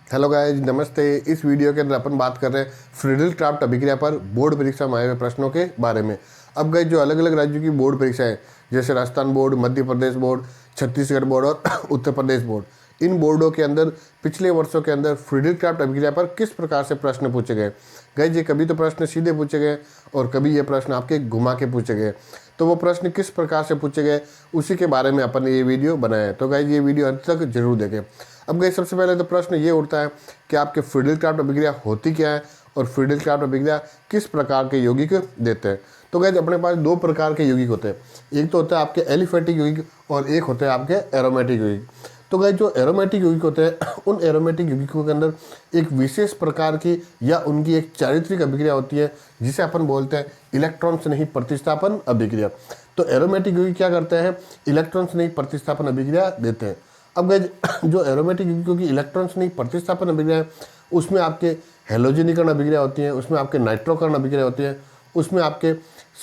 Hello guys, नमस्ते। इस video के अंदर अपन बात कर रहे हैं फ्रीडल क्राफ्ट अभिक्रिया पर बोर्ड परीक्षा में आए हुए प्रश्नों के बारे में। अब गाइस, जो अलग अलग राज्यों की बोर्ड परीक्षाएं जैसे Rajasthan board, Madhya Pradesh board, Chhattisgarh board और उत्तर प्रदेश बोर्ड, इन बोर्डों के अंदर पिछले वर्षों के अंदर फ्रीडल क्राफ्ट अभिक्रिया पर किस प्रकार से प्रश्न पूछे गए। गाइस, ये कभी तो प्रश्न सीधे पूछे गए और कभी ये प्रश्न आपके घुमा के पूछे गए। तो वो प्रश्न किस प्रकार से पूछे गए उसी के बारे में अपन ने ये वीडियो बनाया है। तो गाइस, ये वीडियो अंत तक जरूर देखें। अब गाइस, सबसे पहले तो प्रश्न ये उठता है कि आपके फ्रीडल क्राफ्ट अभिक्रिया होती क्या है और फ्रीडल क्राफ्ट अभिक्रिया किस प्रकार के यौगिक देते हैं। तो गाइस, अपने पास दो प्रकार के यौगिक होते हैं। एक तो होता है आपके एलिफेटिक यौगिक और एक होते हैं आपके एरोमेटिक यौगिक। तो गाइस, जो एरोमेटिक यौगिक होते हैं उन एरोमेटिक यौगिकों के अंदर एक विशेष प्रकार की या उनकी एक चारित्रिक अभिक्रिया होती है जिसे अपन बोलते हैं इलेक्ट्रॉन स्नेही प्रतिस्थापन अभिक्रिया। तो एरोमेटिक यौगिक क्या करते हैं, इलेक्ट्रॉन स्नेही प्रतिस्थापन अभिक्रिया देते हैं। अब गाइस, जो एरोमेटिक यौगिकों की इलेक्ट्रॉन स्नेही प्रतिस्थापन अभिक्रिया है उसमें आपके हेलोजनीकरण अभिक्रिया होती है, उसमें आपके नाइट्रोकरण अभिक्रिया होती है, उसमें आपके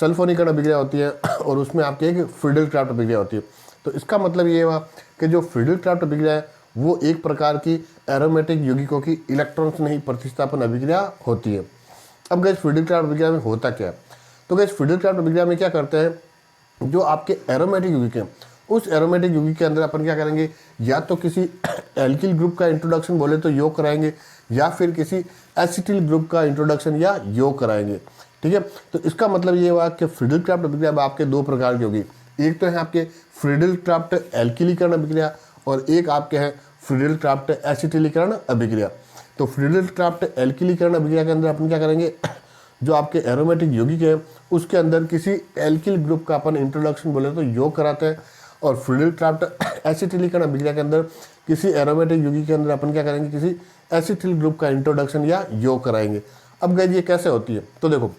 सल्फोनीकरण अभिक्रिया होती है और उसमें आपके एक फ्रीडल क्राफ्ट अभिक्रिया होती है। तो इसका मतलब ये हुआ कि जो फ्रीडल क्राफ्ट अभिक्रिया है वो एक प्रकार की एरोमेटिक यौगिकों की इलेक्ट्रॉन स्नेही प्रतिस्थापन अभिक्रिया होती है। अब गाइस, फ्रीडल क्राफ्ट अभिक्रिया में होता क्या है। तो गाइस, फ्रीडल क्राफ्ट अभिक्रिया में क्या करते हैं, जो आपके एरोमेटिक यौगिक हैं उस एरोमेटिक यौगिक के अंदर अपन क्या करेंगे, या तो किसी एल्किल ग्रुप का इंट्रोडक्शन बोले तो योग कराएंगे या फिर किसी एसिटिल ग्रुप का इंट्रोडक्शन या योग कराएंगे। ठीक है, तो इसका मतलब ये हुआ कि फ्रीडल क्राफ्ट अभिक्रिया आपके दो प्रकार की होगी। एक तो है आपके फ्रीडल क्राफ्ट एल्किलीकरण अभिक्रिया और एक आपके हैं फ्रीडल क्राफ्ट एसिटिलीकरण अभिक्रिया। तो फ्रीडल क्राफ्ट एल्किलीकरण अभिक्रिया के अंदर अपन क्या करेंगे, जो आपके एरोमेटिक यौगिक है उसके अंदर किसी एल्किल ग्रुप का अपन इंट्रोडक्शन बोले तो योग कराते हैं और फ्रीडल क्राफ्ट एसिटिलीकरण अभिक्रिया के अंदर किसी एरोमेटिक यौगिक के अंदर अपन क्या करेंगे, किसी एसिटिल ग्रुप का इंट्रोडक्शन या योग कराएंगे। अब गाइस, ये कैसे होती है, तो देखो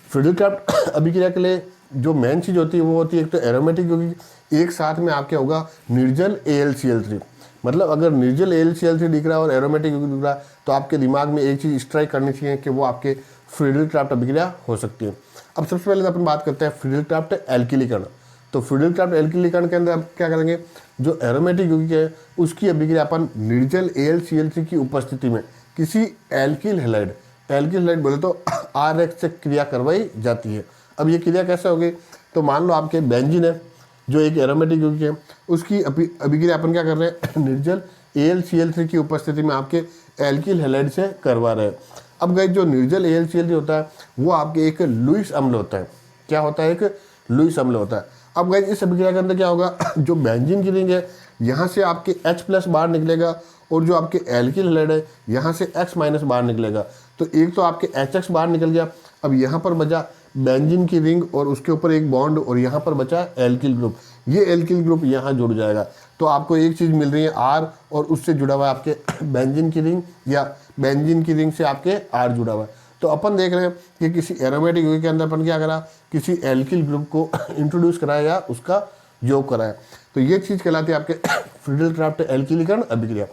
फ्रीडल क्राफ्ट अभिक्रिया के लिए जो मेन चीज़ होती है वो होती है एक तो एरोमेटिक यौगिक, एक साथ में आपके होगा निर्जल AlCl3। मतलब अगर निर्जल AlCl3 दिख रहा है और एरोमेटिक यौगिक दिख रहा है तो आपके दिमाग में एक चीज़ स्ट्राइक करनी चाहिए कि वो आपके फ्रीडल क्राफ्ट अभिक्रिया हो सकती है। अब सबसे पहले अपन बात करते हैं फ्रीडल क्राफ्ट एल्किलीकरण। तो फ्रीडल क्राफ्ट एल्किलीकरण के अंदर आप क्या करेंगे, जो एरोमेटिक यौगिक है उसकी अभिक्रिया अपन निर्जल AlCl3 की उपस्थिति में किसी एल्किल हैलाइड, एल्किल हैलाइड बोले तो RH से क्रिया करवाई जाती है। अब ये क्रिया कैसे होगी, तो मान लो आपके बेंजीन है जो एक एरोमेटिक यौगिक है, उसकी अभिक्रिया अपन क्या कर रहे हैं, निर्जल AlCl3 की उपस्थिति में आपके एल्किल हैलाइड से करवा रहे हैं। अब गाइस, जो निर्जल AlCl3 होता है वो आपके एक लुईस अम्ल होता है। क्या होता है, एक लुईस अम्ल होता है। अब गाइस, इस अभिक्रिया के अंदर क्या होगा, जो बेंजीन की रिंग है यहाँ से आपके H+ बाहर निकलेगा और जो आपके एल्किल हैलाइड है यहाँ से X- बाहर निकलेगा। तो एक तो आपके HX बाहर निकल गया, अब यहाँ पर बचा बेंजीन की रिंग और उसके ऊपर एक बॉन्ड और यहाँ पर बचा एल्किल ग्रुप। ये एल्किल ग्रुप यहाँ जुड़ जाएगा तो आपको एक चीज़ मिल रही है R और उससे जुड़ा हुआ है आपके बेंजीन की रिंग या बेंजीन की रिंग से आपके R जुड़ा हुआ है। तो अपन देख रहे हैं कि किसी एरोमेटिक यौगिक के अंदर अपन क्या करा, किसी एल्किल ग्रुप को इंट्रोड्यूस कराया या उसका योग कराया। तो ये चीज़ कहलाती है आपके फ्रीडल क्राफ्ट एल्किलीकरण अभिक्रिया।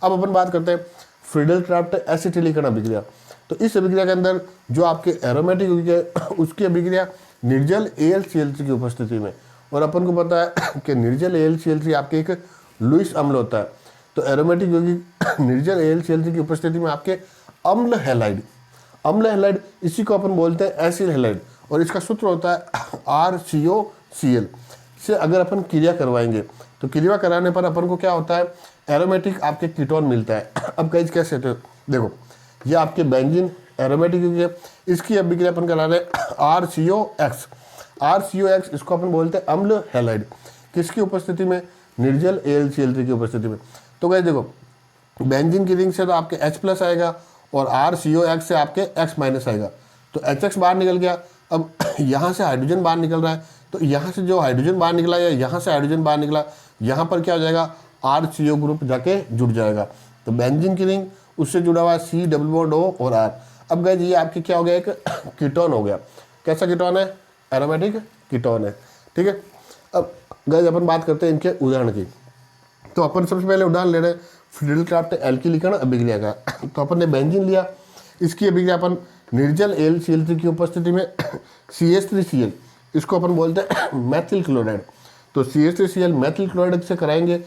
अब अपन बात करते हैं फ्रीडल क्राफ्ट एसिटिलीकरण अभिक्रिया। तो इस अभिक्रिया के अंदर जो आपके एरोमेटिक यौगिक है उसकी अभिक्रिया निर्जल AlCl3 की उपस्थिति में, और अपन को पता है कि निर्जल AlCl3 आपके एक लुईस अम्ल होता है। तो एरोमेटिक यौगिक निर्जल AlCl3 की उपस्थिति में आपके अम्ल हैलाइड, अम्ल हैलाइड इसी को अपन बोलते हैं एसिल हैलाइड और इसका सूत्र होता है RCOCl से अगर अपन क्रिया करवाएंगे तो क्रिया कराने पर अपन को क्या होता है, एरोमेटिक आपके कीटोन मिलता है। अब गाइस, कैसे, तो देखो ये आपके बेंजीन एरोमेटिक यौगिक है, इसकी अभिक्रिया अपन करा रहे हैं RCOX। RCOX इसको अपन बोलते हैं अम्ल हैलाइड, किसकी उपस्थिति में, निर्जल AlCl3 की उपस्थिति में। तो गाइस देखो, बेंजीन की रिंग से तो आपके H+ आएगा और RCOX से आपके X- आएगा। तो HX बाहर निकल गया, अब यहाँ से हाइड्रोजन बाहर निकल रहा है तो यहाँ से जो हाइड्रोजन बाहर निकला या यहाँ से हाइड्रोजन बाहर निकला, यहाँ पर क्या हो जाएगा, RCO ग्रुप जाके जुड़ जाएगा। तो बेंजीन की रिंग उससे जुड़ा हुआ C+O और R। अब गाइस, ये आपके क्या हो गया, एक कीटोन हो गया। कैसा कीटोन है, एरोमेटिक कीटोन है। ठीक है, अब गाइस अपन बात करते हैं इनके उदाहरण की। तो अपन सबसे पहले उदाहरण ले रहे हैं फ्रीडल क्राफ्ट एल्किलीकरण अभिक्रिया का। तो अपन ने बेंजीन लिया, इसकी अभिक्रिया अपन निर्जल AlCl3 की उपस्थिति में CH3Cl, इसको अपन बोलते हैं मैथिल क्लोराइड। तो CH3Cl मैथिल क्लोराइड से कराएंगे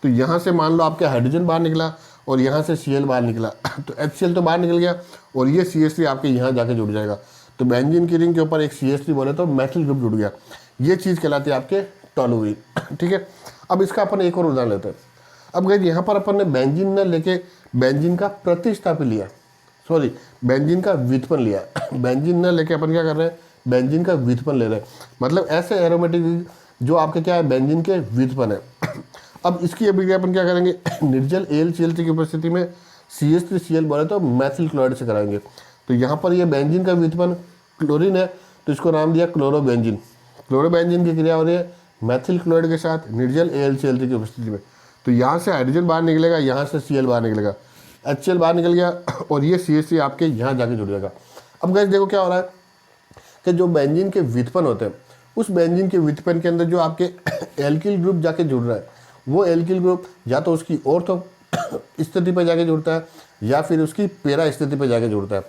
तो यहाँ से मान लो आपके हाइड्रोजन बाहर निकला और यहाँ से Cl बाहर निकला तो HCl तो बाहर निकल गया और ये CH3 आपके यहाँ जाके जुड़ जाएगा। तो बेंजीन की रिंग के ऊपर एक CH3 बोले तो मैथिल ग्रुप जुड़ गया। ये चीज़ कहलाती है आपके टोलुइन। ठीक है, अब इसका अपन एक और उदाहरण लेते हैं। अब गाइस यहाँ पर अपन ने बेंजीन ने लेके बेंजीन का प्रतिस्थापन लिया, सॉरी बेंजीन का व्युत्पन्न लिया। बेंजीन ने लेके अपन क्या कर रहे हैं, बेंजीन का व्युत्पन्न ले रहे हैं, मतलब ऐसे एरोमेटिक जो आपके क्या है बेंजीन के व्युत्पन्न है। अब इसकी अभिक्रिया अपन क्या करेंगे, निर्जल AlCl3 की उपस्थिति में CH3Cl बोले तो मैथिल क्लोराइड से कराएंगे। तो यहाँ पर ये बेंजीन का व्युत्पन्न क्लोरीन है तो इसको नाम दिया क्लोरोबेंजीन। क्लोरोबेंजीन की क्रिया हो रही है मैथिल क्लोराइड के साथ निर्जल AlCl3 की उपस्थिति में। तो यहाँ से हाइड्रोजन बाहर निकलेगा, यहाँ से Cl बाहर निकलेगा, HCl बाहर निकल गया और ये CH3 आपके यहाँ जाके जुड़ जाएगा। अब गाइस देखो क्या हो रहा है कि जो बेंजीन के व्युत्पन्न होते हैं उस बेंजीन के व्युत्पन्न के अंदर जो आपके एल्किल ग्रुप जाके जुड़ रहा है वो एल्किल ग्रुप या तो उसकी ऑर्थो स्थिति पर जाके जुड़ता है या फिर उसकी पैरा स्थिति पर जाके जुड़ता है।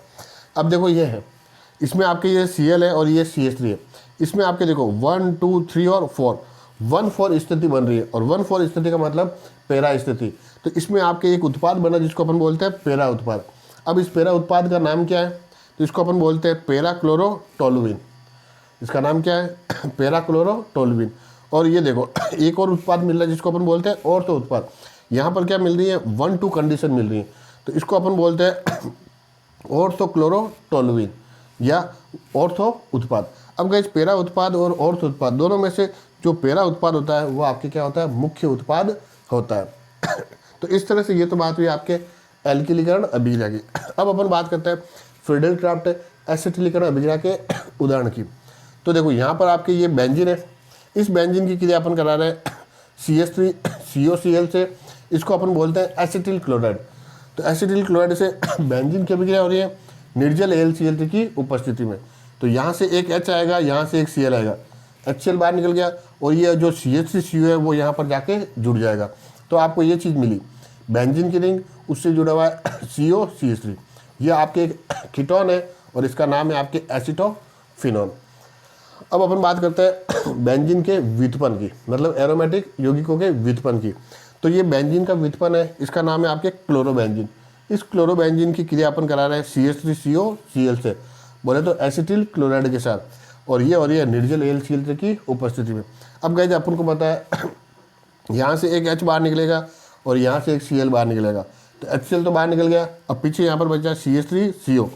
अब देखो ये है, इसमें आपके ये Cl है और ये CH3 है। इसमें आपके देखो 1 2 3 और 4 1-4 स्थिति बन रही है और 1-4 स्थिति का मतलब पैरा स्थिति। तो इसमें आपके एक उत्पाद बना जिसको अपन बोलते हैं पैरा उत्पाद। अब इस पैरा उत्पाद का नाम क्या है, तो इसको अपन बोलते हैं पैरा क्लोरोटोलुइन। इसका नाम क्या है, पैरा क्लोरोटोलुइन। और ये देखो एक और उत्पाद मिल रहा है जिसको अपन बोलते हैं ऑर्थो उत्पाद। यहाँ पर क्या मिल रही है, 1-2 कंडीशन मिल रही है, तो इसको अपन बोलते हैं ऑर्थो क्लोरोटोलुइन या ऑर्थो उत्पाद। अब गाइस पैरा उत्पाद और ऑर्थो उत्पाद दोनों में से जो पैरा उत्पाद होता है वो आपके क्या होता है, मुख्य उत्पाद होता है। तो इस तरह से ये तो बात हुई आपके एल्किलीकरण अभिक्रिया की। अब अपन बात करते हैं फ्रीडल क्राफ्ट एसिटिलीकरण अभिक्रिया के उदाहरण की। तो देखो यहाँ पर आपके ये बेंजीन है, इस बेंजीन की क्रिया अपन करा रहे हैं CH3COCl से, इसको अपन बोलते हैं एसिटिल क्लोराइड। तो एसिटिल क्लोराइड से बेंजीन की अभिक्रिया हो रही है निर्जल AlCl3 की उपस्थिति में। तो यहाँ से एक H आएगा, यहाँ से एक Cl आएगा, HCl बाहर निकल गया और ये जो CH3CO है वो यहाँ पर जाके जुड़ जाएगा। तो आपको ये चीज़ मिली, बेंजीन की रिंग उससे जुड़ा हुआ है COCH3, ये आपके एक कीटोन है और इसका नाम है आपके एसिटोफिनोन। अब अपन बात करते हैं बेंजीन के व्युत्पन्न की, मतलब एरोमेटिक यौगिकों के व्युत्पन्न की। तो ये बेंजीन का व्युत्पन्न है, इसका नाम है आपके क्लोरोबेंजीन। इस क्लोरोबेंजीन की क्रिया अपन करा रहे हैं CH3COCl से, बोले तो एसिटिल क्लोराइड के साथ, और ये निर्जल AlCl3 की उपस्थिति में। अब गाइस अपन को पता है यहाँ से एक H बाहर निकलेगा और यहाँ से एक Cl बाहर निकलेगा, तो HCl तो बाहर निकल गया। अब पीछे यहाँ पर बचा CH3CO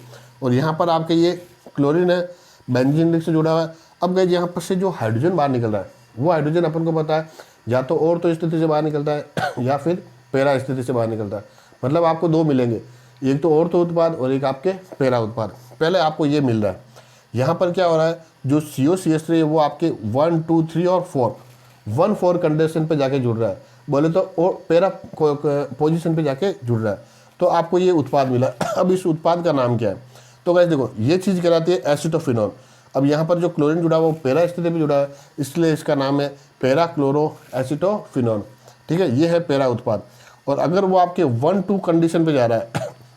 और यहाँ पर आपके ये क्लोरीन है, बेंजीन रिंग से जुड़ा हुआ है। अब गाइस यहाँ पर से जो हाइड्रोजन बाहर निकल रहा है वो हाइड्रोजन अपन को पता है या तो ऑर्थो स्थिति से बाहर निकलता है या फिर पैरा स्थिति से बाहर निकलता है। मतलब आपको दो मिलेंगे, एक तो ऑर्थो उत्पाद और एक आपके पैरा उत्पाद। पहले आपको ये मिल रहा है, यहाँ पर क्या हो रहा है, जो COCH3 है वो आपके 1 2 3 और 1-4 कंडीशन पे जाके जुड़ रहा है, बोले तो पैरा पोजीशन पे जाके जुड़ रहा है। तो आपको ये उत्पाद मिला। अब इस उत्पाद का नाम क्या है, तो गाइस देखो ये चीज़ कहलाती है एसिटोफिनोन। अब यहाँ पर जो क्लोरीन जुड़ा हुआ वो पैरा स्थिति पे जुड़ा है, इसलिए इसका नाम है पैरा क्लोरो एसिटोफिनोन। ठीक है, ये है पैरा उत्पाद। और अगर वो आपके 1-2 कंडीशन पे जा रहा है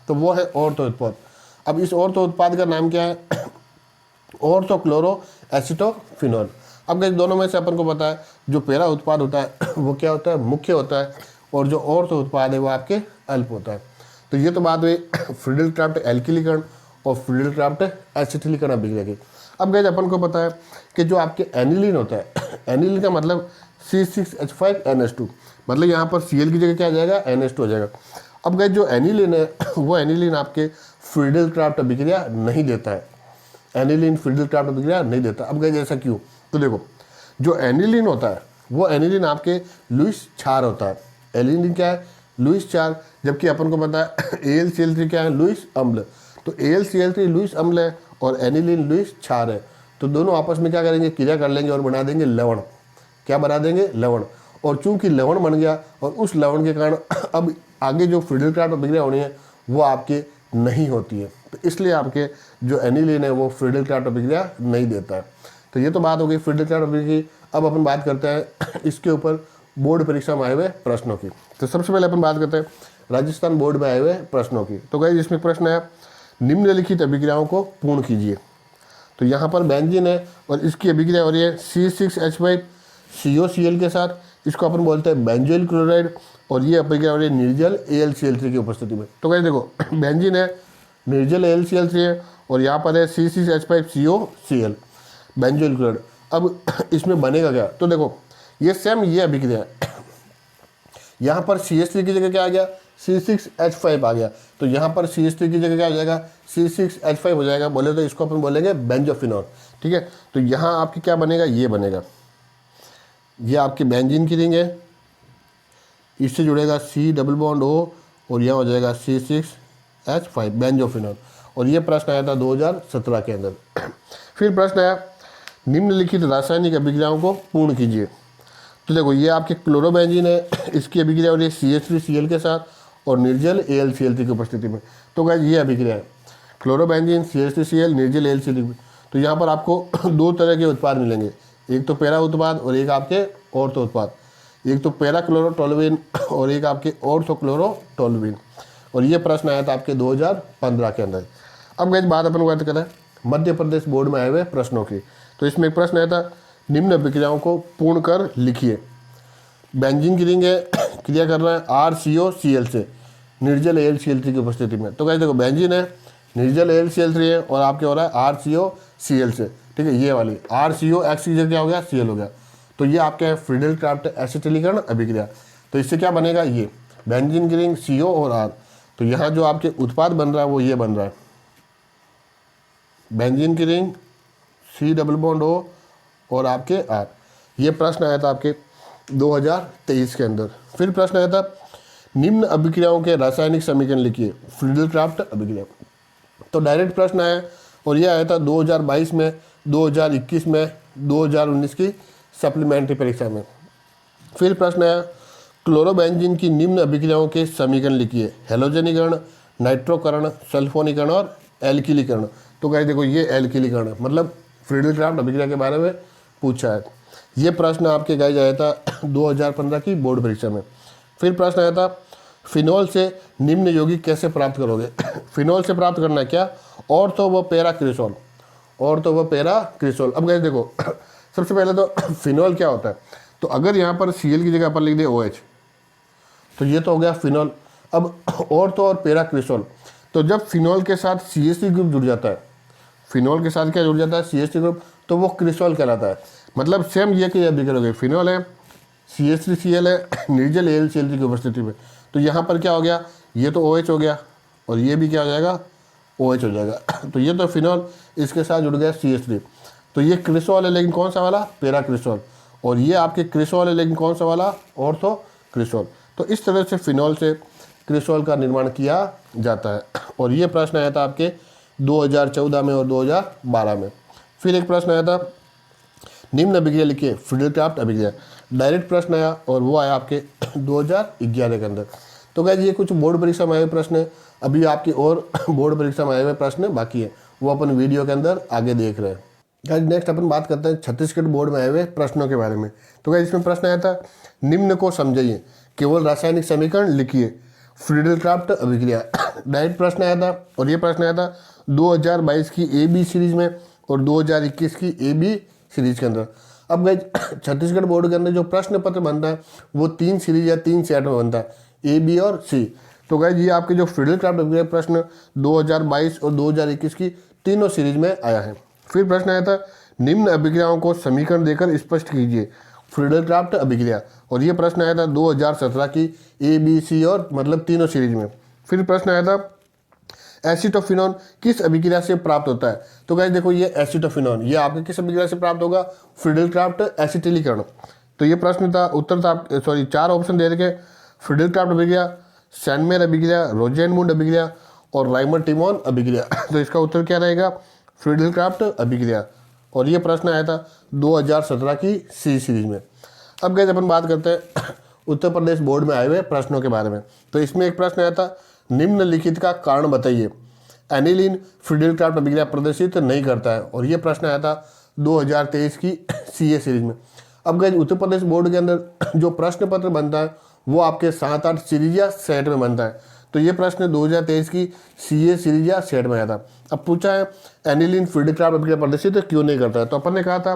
तो वो है ऑर्थो उत्पाद। अब इस ऑर्थो उत्पाद का नाम क्या है, ऑर्थो क्लोरो एसिटोफिनोन। अब गाइस दोनों में से अपन को पता है जो पैरा उत्पाद होता है वो क्या होता है, मुख्य होता है, और जो ऑर्थो उत्पाद है वो आपके अल्प होता है। तो ये तो बात हुई फ्रीडल क्राफ्ट एल्किलीकरण और फ्रीडल क्राफ्ट एसिटिलीकरण अभिक्रिया की। अब गाइस अपन को पता है कि जो आपके एनिलीन होता है, एनिलीन का मतलब C6H5NH2, मतलब यहाँ पर Cl की जगह क्या आ जाएगा, NH2 हो जाएगा। अब गाइस जो एनिलीन है वो एनिलीन आपके फ्रीडल क्राफ्ट अभिक्रिया नहीं देता है, एनिलीन फ्रीडल क्राफ्ट अभिक्रिया नहीं देता। अब गाइस ऐसा क्यों, तो देखो जो एनिलीन होता है वो एनिलीन आपके लुईस क्षार होता है। एनिलीन क्या है, लुईस क्षार, जबकि अपन को पता है AlCl3 क्या है, लुईस अम्ल। तो AlCl3 लुईस अम्ल है और एनिलीन लुईस क्षार है। तो दोनों आपस में क्या करेंगे, क्रिया कर लेंगे और बना देंगे लवण। क्या बना देंगे, लवण। और चूंकि लवण बन गया और उस लवण के कारण अब आगे जो फ्रीडल क्राफ्ट अभिक्रिया होनी है वो आपके नहीं होती है। तो इसलिए आपके जो एनिलीन है वो फ्रीडल क्राफ्ट अभिक्रिया नहीं देता है। तो ये तो बात हो गई फ्रीडल क्राफ्ट अभिक्रिया की। अब अपन बात करते हैं इसके ऊपर बोर्ड परीक्षा में आए हुए प्रश्नों की। तो सबसे पहले अपन बात करते हैं राजस्थान बोर्ड में आए हुए प्रश्नों की। तो गाइस इसमें प्रश्न है, निम्नलिखित अभिक्रियाओं को पूर्ण कीजिए। तो यहाँ पर बेंजीन है और इसकी अभिक्रिया हो रही है C6H5COCl के साथ, इसको अपन बोलते हैं बेंजोइल क्लोराइड, और ये अभिक्रिया हो रही है निर्जल AlCl3 की उपस्थिति में। तो गाइस देखो बेंजीन है, निर्जल AlCl3 है, और यहाँ पर है C6H5COCl बेंजोइल क्लोराइड। अब इसमें बनेगा क्या, तो देखो ये सेम ये अभिक्रिया है। यहाँ पर CH3 की जगह क्या आ गया, C6H5 आ गया, तो यहाँ पर CH3 की जगह क्या हो जाएगा, C6H5 हो जाएगा। बोले तो इसको अपन बोलेंगे बेंजोफिनॉल, ठीक है। तो यहाँ आपकी क्या बनेगा, ये बनेगा, ये आपकी बेंजीन की रिंग है, इससे जुड़ेगा C डबल बॉन्ड O, और यह हो जाएगा C6H5 बेंजोफिनॉल। और ये प्रश्न आया था 2017 के अंदर। फिर प्रश्न आया निम्नलिखित रासायनिक अभिक्रियाओं को पूर्ण कीजिए। तो देखो ये आपके क्लोरोबेंजीन है, इसकी अभिक्रिया हो रही है CH3Cl के साथ और निर्जल AlCl3 की उपस्थिति में। तो गाइस ये अभिक्रिया है क्लोरोबेंजीन CH3Cl निर्जल AlCl3। तो यहाँ पर आपको दो तरह के उत्पाद मिलेंगे, एक तो पैरा उत्पाद और एक आपके ऑर्थो उत्पाद, एक तो पैरा क्लोरोटोलुइन और एक आपके ऑर्थो क्लोरोटोलुइन। और ये प्रश्न आया था आपके 2015 के अंदर। अब गाइस बात अपन बात करें मध्य प्रदेश बोर्ड में आए हुए प्रश्नों की, तो इसमें एक प्रश्न आया था निम्न अभिक्रियाओं को पूर्ण कर लिखिए। बेंजीन की रिंग है, क्रिया कर रहा है RCOCl से निर्जल AlCl3 की उपस्थिति में। तो गाइस देखो बेंजीन है, निर्जल AlCl3 है, और आपके हो रहा है RCOCl से, ठीक है। ये वाली RCOX की जगह क्या हो गया, Cl हो गया। तो ये आपके है फ्रीडल क्राफ्ट एसिटिलीकरण अभिक्रिया। तो इससे क्या बनेगा, ये बेंजीन की रिंग CO और R। तो यहाँ जो आपके उत्पाद बन रहा है वो ये बन रहा है बेंजीन की ring C double bond O और आपके R। ये प्रश्न आया था आपके 2023 के अंदर। फिर प्रश्न आया था निम्न अभिक्रियाओं के रासायनिक समीकरण लिखिए, फ्रीडल क्राफ्ट अभिक्रिया। तो डायरेक्ट प्रश्न आया, और यह आया था 2022 में, 2021 में, 2019 की सप्लीमेंट्री परीक्षा में। फिर प्रश्न आया क्लोरोबेंजीन की निम्न अभिक्रियाओं के समीकरण लिखिए, हेलोजनीकरण, नाइट्रोकरण, सल्फोनीकरण और एल्किलीकरण। तो गाइस देखो ये एल्किलीकरण मतलब फ्रीडल क्राफ्ट अभिक्रिया के बारे में पूछा है। ये प्रश्न आपके गाइस आया था 2015 की बोर्ड परीक्षा में। फिर प्रश्न आया था फिनॉल से निम्न यौगिक कैसे प्राप्त करोगे। फिनॉल से प्राप्त करना है क्या, और तो वो पैरा क्रिसोल, और तो वो पैरा क्रिसोल। अब गाइस देखो सबसे पहले तो फिनॉल क्या होता है, तो अगर यहाँ पर Cl की जगह पर लिख दे OH, तो ये तो हो गया फिनॉल। अब और तो और पैरा क्रिसोल, तो जब फिनॉल के साथ CH3 ग्रुप जुड़ जाता है, फिनॉल के साथ क्या जुड़ जाता है CH3 ग्रुप, तो वो क्रिसोल कहलाता है। मतलब सेम ये कि अब करोगे फिनॉल है, CH3Cl है, निर्जल AlCl3 की उपस्थिति में। तो यहाँ पर क्या हो गया, ये तो OH हो गया, और ये भी क्या हो जाएगा, OH हो जाएगा। तो ये तो फिनॉल, इसके साथ जुड़ गया CH3, तो ये क्रिसोल है, लेकिन कौन सा वाला, पैरा क्रिसोल। और ये आपके क्रिसोल है, लेकिन कौन सा वाला, ऑर्थो क्रिसोल। तो इस तरह से फिनॉल से क्रिसोल का निर्माण किया जाता है। और ये प्रश्न आया था आपके 2014 में और 2012 में। फिर एक प्रश्न आया था निम्न अभिक्रिया लिखिए, फ्रीडल क्राफ्ट अभिक्रिया। डायरेक्ट प्रश्न आया, और वो आया आपके 2011 के अंदर। तो गाइस ये कुछ बोर्ड परीक्षा में आए हुए प्रश्न है, अभी आपकी और बोर्ड परीक्षा में आए हुए प्रश्न बाकी है, वो अपन वीडियो के अंदर आगे देख रहे हैं। गाइस नेक्स्ट अपन बात करते हैं छत्तीसगढ़ बोर्ड में आए हुए प्रश्नों के बारे में। तो गाइस इसमें प्रश्न आया था निम्न को समझिए, केवल रासायनिक समीकरण लिखिए, फ्रीडल क्राफ्ट अभिक्रिया। डायरेक्ट प्रश्न आया था, और ये प्रश्न आया था 2022 की AB सीरीज में और 2021 की AB सीरीज के अंदर। अब गाइस छत्तीसगढ़ बोर्ड के अंदर जो प्रश्न पत्र बनता है वो 3 सीरीज या 3 सेट में बनता है, A, B और C। तो गाइस ये आपके जो फ्रीडल क्राफ्ट अभिक्रिया प्रश्न 2022 और 2021 की तीनों सीरीज में आया है। फिर प्रश्न आया था निम्न अभिक्रियाओं को समीकरण देकर स्पष्ट कीजिए, फ्रीडल क्राफ्ट अभिक्रिया। और ये प्रश्न आया था 2017 की A, B, C और मतलब तीनों सीरीज में। फिर प्रश्न आया था एसिटोफिनॉन किस अभिक्रिया से प्राप्त होता है। तो गाइस देखो ये एसिटोफिनॉन ये आपके किस अभिक्रिया से प्राप्त होगा, फ्रीडल क्राफ्ट एसिटिलीकरण। तो ये प्रश्न था, उत्तर था 4 ऑप्शन दे रखे, फ्रीडल क्राफ्ट अभिक्रिया, सैनमेर अभिक्रिया, रोजेनमुंड अभिक्रिया और राइमर टिमोन अभिक्रिया। तो इसका उत्तर क्या रहेगा, फ्रीडल क्राफ्ट अभिक्रिया। और ये प्रश्न आया था 2017 की C सीरीज में। अब गाइस अपन बात करते हैं उत्तर प्रदेश बोर्ड में आए हुए प्रश्नों के बारे में। तो इसमें एक प्रश्न आया था निम्नलिखित का कारण बताइए, एनिलीन फ्रीडल क्राफ्ट अभिक्रिया प्रदर्शित नहीं करता है। और ये प्रश्न आया था 2023 की CA सीरीज में। अब गाइस उत्तर प्रदेश बोर्ड के अंदर जो प्रश्न पत्र बनता है वो आपके 7-8 सीरीज या सेट में बनता है। तो ये प्रश्न 2023 की CA सीरीज या सेट में आया था। अब पूछा है एनिलीन फ्रीडल क्राफ्ट अभिक्रिया प्रदर्शित क्यों नहीं करता है। तो अपन ने कहा था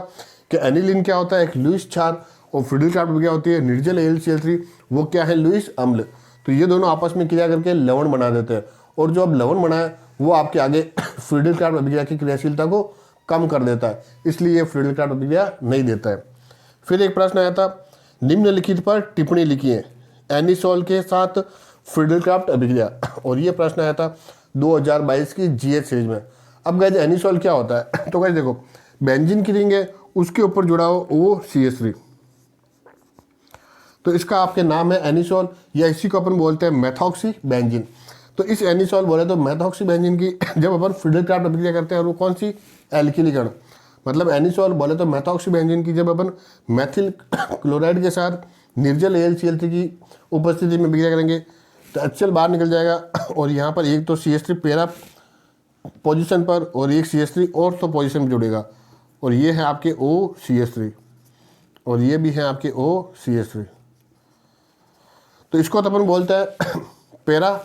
कि एनिलीन क्या होता है, एक लुईस क्षार और फ्रिडल क्राफ्ट अभिक्रिया होती है निर्जल AlCl3, वो क्या है, लुईस अम्ल। तो ये दोनों आपस में क्रिया करके लवण बना देते हैं, और जो अब लवण बनाए वो आपके आगे फ्रिडल क्राफ्ट अभिक्रिया की क्रियाशीलता को कम कर देता है, इसलिए ये फ्रिडल क्राफ्ट अभिक्रिया नहीं देता है। फिर एक प्रश्न आया था, निम्नलिखित पर टिप्पणी लिखिए, एनिसोल के साथ फ्रिडल क्राफ्ट अभिक्रिया, और ये प्रश्न आया था 2022 की GH सीरीज में। अब गाइस एनिसोल क्या होता है, तो गाइस देखो बेंजीन की रिंग है, उसके ऊपर जुड़ा हो OCH3, तो इसका आपके नाम है एनिसोल, या इसी को अपन बोलते हैं मेथॉक्सी बेंजीन। तो इस एनिसोल बोले तो मेथॉक्सी बेंजीन की जब अपन फ्रिडल क्राफ्ट अभिक्रिया करते हैं, और वो कौन सी, एल्किली कण, मतलब एनिसोल बोले तो मेथॉक्सी बेंजीन की जब अपन मेथिल क्लोराइड के साथ निर्जल AlCl3 की उपस्थिति में अभिक्रिया करेंगे तो HCl बाहर निकल जाएगा, और यहाँ पर एक तो CH3 पैरा पोजीशन पर और एक CH3 और तो पोजीशन पर जुड़ेगा, और ये है आपके OCH3, और ये भी है आपके OCH3। तो इसको तो अपन बोलते हैं पैरा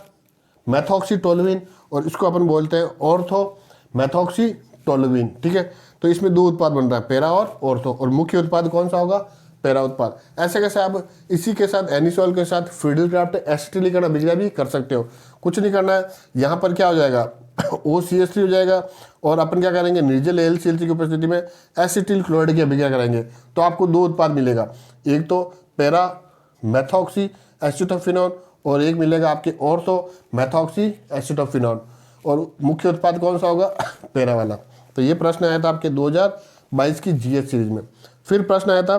मेथॉक्सीटोलुइन, और इसको अपन बोलते हैं ऑर्थो मेथॉक्सीटोलुइन, ठीक है। तो इसमें दो उत्पाद बन रहा है, पैरा और ऑर्थो, और मुख्य उत्पाद कौन सा होगा, पैरा उत्पाद। ऐसे कैसे आप इसी के साथ एनिसोल के साथ फ्रिडल क्राफ्ट एसिटिलीकरण अभिक्रिया भी कर सकते हो, कुछ नहीं करना है, यहाँ पर क्या हो जाएगा OCH3 हो जाएगा, और अपन क्या करेंगे, निर्जल AlCl3 की उपस्थिति में एसिटिल क्लोराइड की अभिक्रिया करेंगे, तो आपको दो उत्पाद मिलेगा, एक तो पैरा मेथॉक्सी एसिटोफिनॉन, और एक मिलेगा आपके ऑर्थो मेथॉक्सी एसिटोफिनॉन, और मुख्य उत्पाद कौन सा होगा, पैरा वाला। तो ये प्रश्न आया था आपके 2022 की GH सीरीज में। फिर प्रश्न आया था,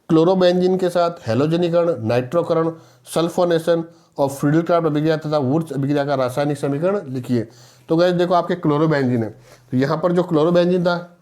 क्लोरोबेंजीन के साथ हेलोजनीकरण, नाइट्रोकरण, सल्फोनेशन और फ्रिडल क्राफ्ट अभिक्रिया तथा वुर्त्ज अभिक्रिया का रासायनिक समीकरण लिखिए। तो गाइस देखो आपके क्लोरोबेंजीन है, तो यहाँ पर जो क्लोरोबेंजीन था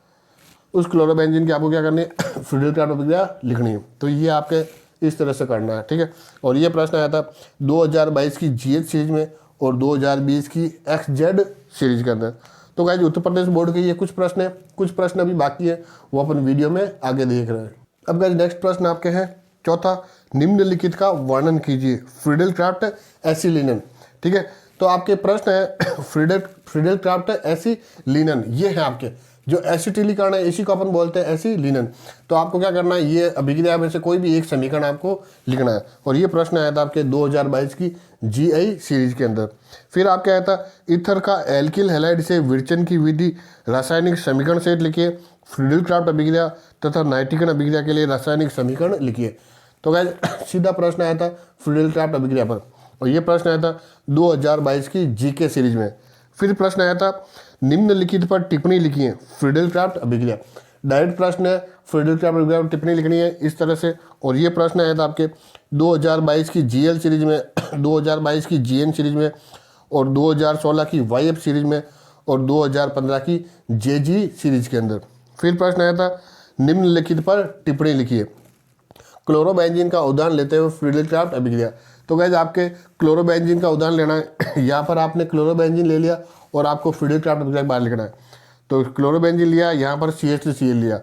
उस क्लोरोबेंजीन की आपको क्या करनी है, फ्रिडल क्राफ्ट अभिक्रिया लिखनी है। तो ये आपके इस तरह से करना है, ठीक है। और ये प्रश्न आया था 2022 की GH सीरीज में और 2020 की XZ सीरीज के अंदर। तो गाइस उत्तर प्रदेश बोर्ड के ये कुछ प्रश्न है, कुछ प्रश्न अभी बाकी है, वो अपन वीडियो में आगे देख रहे हैं। अब गाइस नेक्स्ट प्रश्न आपके हैं चौथा, निम्नलिखित का वर्णन कीजिए, फ्रिडल क्राफ्ट एसिलिनन, ठीक है। तो आपके प्रश्न है फ्रिडल क्राफ्ट एसिलिनन, ये है आपके जो एसिटिलीकरण है, इसी को अपन बोलते हैं एसिलिनन। तो आपको क्या करना है, ये अभिक्रिया में से कोई भी एक समीकरण आपको लिखना है, और ये प्रश्न आया था आपके 2022 की GI सीरीज के अंदर। फिर आपका आया था, ईथर का एल्किल हैलाइड से विरचन की विधि रासायनिक समीकरण सहित लिखिए, फ्रिडल क्राफ्ट अभिक्रिया तथा नाइट्रिकन अभिक्रिया के लिए रासायनिक समीकरण लिखिए। तो गाइस सीधा प्रश्न आया था फ्रिडल क्राफ्ट अभिक्रिया पर, और ये प्रश्न आया था 2022 की GK सीरीज में। फिर प्रश्न आया था, निम्नलिखित पर टिप्पणी लिखिए, फ्रिडल क्राफ्ट अभिक्रिया। डायरेक्ट प्रश्न है, फ्रिडल क्राफ्ट अभिक्रिया पर टिप्पणी लिखनी है इस तरह से। और ये प्रश्न आया था आपके 2022 की GL सीरीज में, 2022 की GN सीरीज में, और 2016 की YF सीरीज में, और 2015 की JG सीरीज के अंदर। फिर प्रश्न आया था, निम्नलिखित पर टिप्पणी लिखिए, क्लोरोबेंजीन का उदाहरण लेते हुए फ्रिडल क्राफ्ट अभिक्रिया। तो गाइस आपके क्लोरोबेंजीन का उदाहरण लेना है, यहाँ पर आपने क्लोरोबेंजीन ले लिया और आपको फ्रिडल क्राफ्ट अभिक्रिया बाहर लिखना है। तो क्लोरोबेंजीन लिया, यहाँ पर CH3Cl लिया,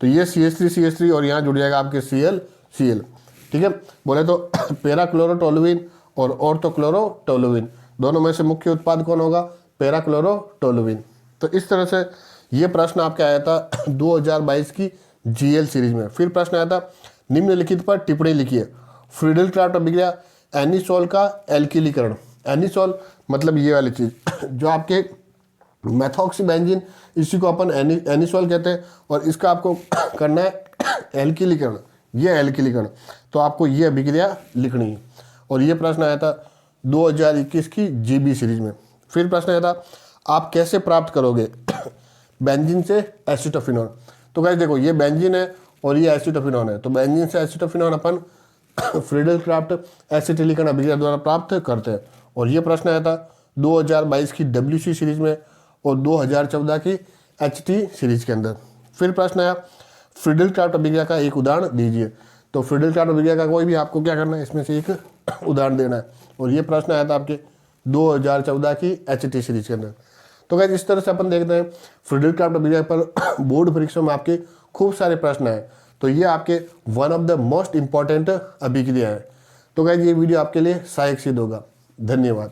तो ये CH3 और यहाँ जुड़ जाएगा आपके Cl, ठीक है। बोले तो पैरा क्लोरोटोलुइन और ऑर्थोक्लोरोटोलुइन, दोनों में से मुख्य उत्पाद कौन होगा, पैरा क्लोरोटोलुइन। तो इस तरह से ये प्रश्न आपका आया था 2022 की GL सीरीज में। फिर प्रश्न आया था, निम्नलिखित पर टिप्पणी लिखिए, फ्रिडल क्राफ्ट अभिक्रिया एनिसोल का एल्किलीकरण। एनिसोल मतलब ये वाली चीज़ जो आपके मेथॉक्सीबेंजीन, इसी को अपन एनिसोल कहते हैं, और इसका आपको करना है एल्किलीकरण, ये एल्किलीकरण। तो आपको ये अभिक्रिया लिखनी है, और ये प्रश्न आया था 2021 की GB सीरीज में। फिर प्रश्न आया था, आप कैसे प्राप्त करोगे बेंजीन से एसिटोफिनॉन। तो गाइस देखो ये बेंजीन है और ये एसिटोफिनॉन है, तो बेंजीन से एसिटोफिनॉन अपन फ्रिडल क्राफ्ट एसिटिलीकरण अभिक्रिया द्वारा प्राप्त करते हैं। और ये प्रश्न आया था 2022 की WC सीरीज में और 2014 की HT सीरीज के अंदर। फिर प्रश्न आया, फ्रिडल क्राफ्ट अभिक्रिया का एक उदाहरण दीजिए। तो फ्रिडल क्राफ्ट अभिक्रिया का कोई भी आपको क्या करना है, इसमें से एक उदाहरण देना है, और ये प्रश्न आया था आपके 2014 की HT सीरीज के अंदर। तो गाइस इस तरह से अपन देखते हैं फ्रिडल क्राफ्ट अभिक्रिया पर बोर्ड परीक्षा में आपके खूब सारे प्रश्न आए, तो ये आपके one of the most important अभिक्रिया है। तो गाइस ये वीडियो आपके लिए सहायक सिद्ध होगा। धन्यवाद।